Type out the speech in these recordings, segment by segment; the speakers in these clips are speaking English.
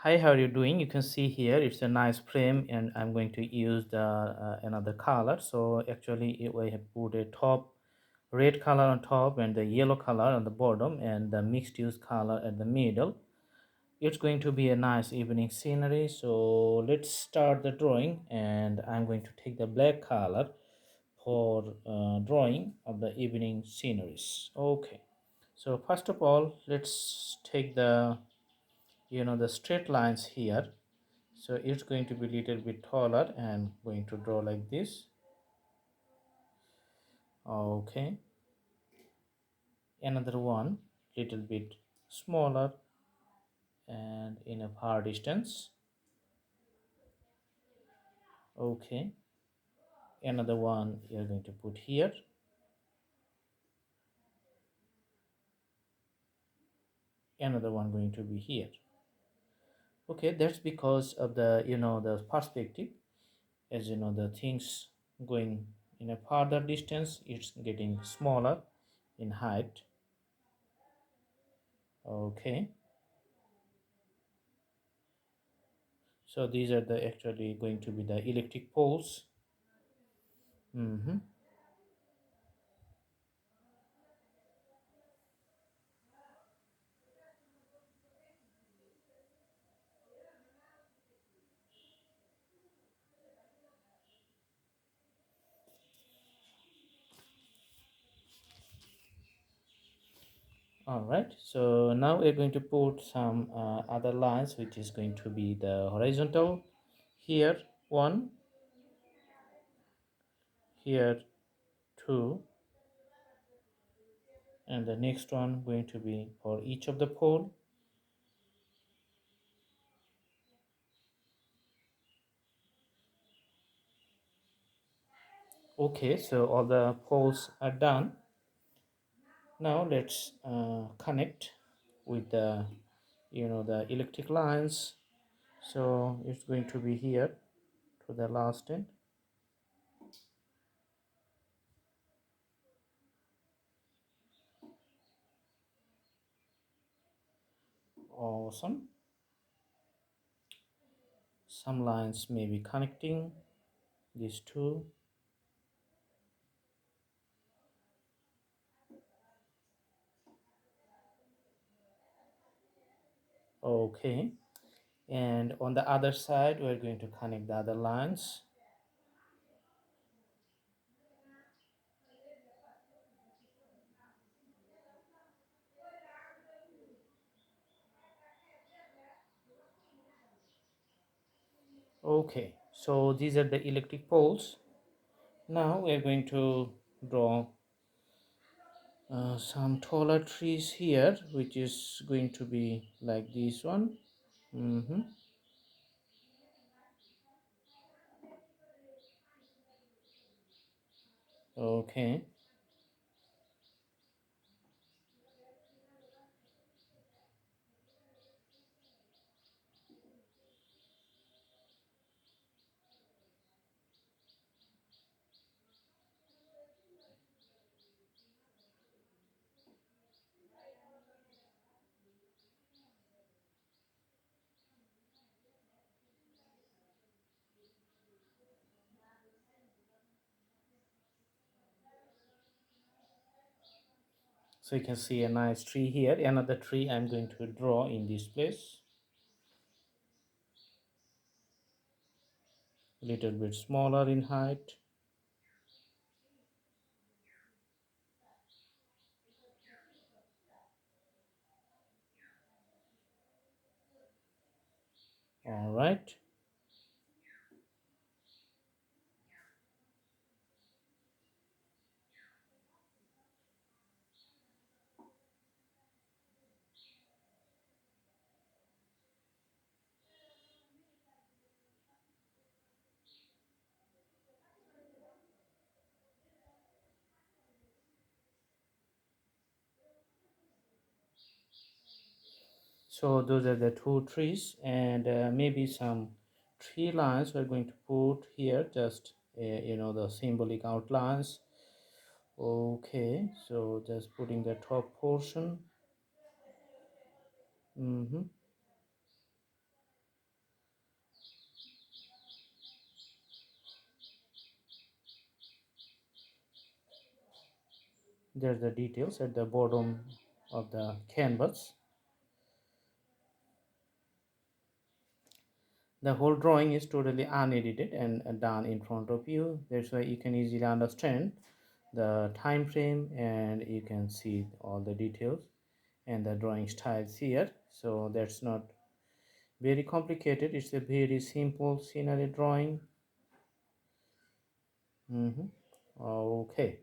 Hi, how are you doing? You can see here it's a nice frame, and I'm going to use the another color. So actually I have put a top red color on top and the yellow color on the bottom and the mixed use color at the middle. It's going to be a nice evening scenery. So let's start the drawing, and I'm going to take the black color for drawing of the evening sceneries. Okay, so first of all, let's take the the straight lines here. So it's going to be a little bit taller and going to draw like this. Okay, another one little bit smaller and in a far distance. Okay, another one you're going to put here. Another one going to be here. Okay, that's because of the the perspective. As you know, the things going in a farther distance, it's getting smaller in height. Okay, so these are the actually going to be the electric poles. Mm-hmm. All right, so now we're going to put some other lines, which is going to be the horizontal. Here one, here two, and the next one going to be for each of the pole. Okay, so all the poles are done. Now let's connect with the the electric lines. So it's going to be here to the last end. Awesome. Some lines may be connecting these two. Okay, and on the other side we're going to connect the other lines. Okay, so these are the electric poles. Now we're going to draw some taller trees here, which is going to be like this one. Mm-hmm. Okay, so you can see a nice tree here. Another tree I'm going to draw in this place, a little bit smaller in height. All right. So those are the two trees, and maybe some tree lines we're going to put here, just the symbolic outlines. Okay, so just putting the top portion. Mm-hmm. there's the details at the bottom of the canvas. The whole drawing is totally unedited and done in front of you. That's why you can easily understand the time frame, and you can see all the details and the drawing styles here. So that's not very complicated. It's a very simple scenery drawing. Okay.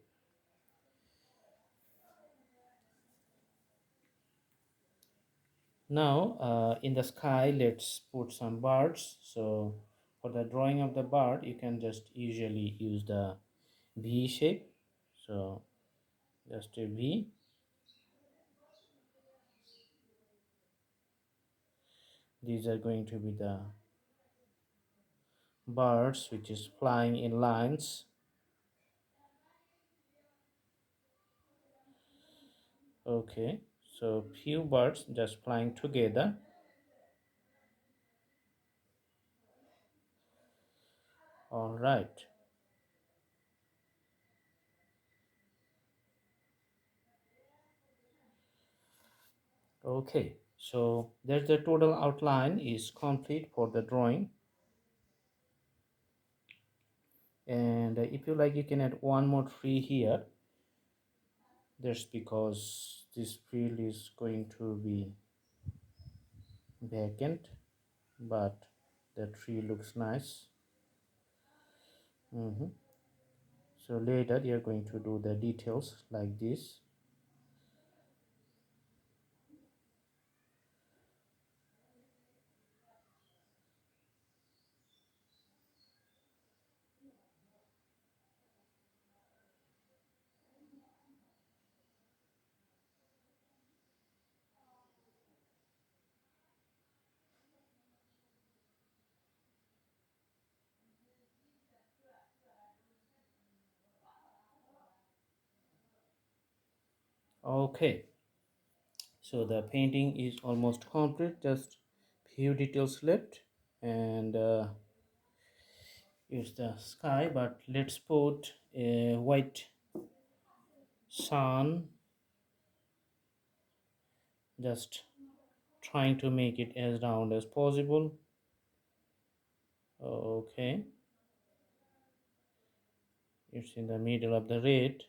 Now in the sky, let's put some birds. So for the drawing of the bird, you can just usually use the V shape. So just a V. These are going to be the birds which is flying in lines. Okay, so few birds just flying together. All right. Okay, so there's the total outline is complete for the drawing. And if you like, you can add one more tree here. That's because this field is going to be vacant, but the tree looks nice. So later you're going to do the details like this. Okay, so the painting is almost complete, just few details left. And it's the sky, but let's put a white sun, just trying to make it as round as possible. Okay, it's in the middle of the red.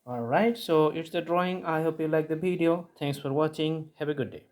All right, so it's the drawing. I hope you like the video. Thanks for watching. Have a good day.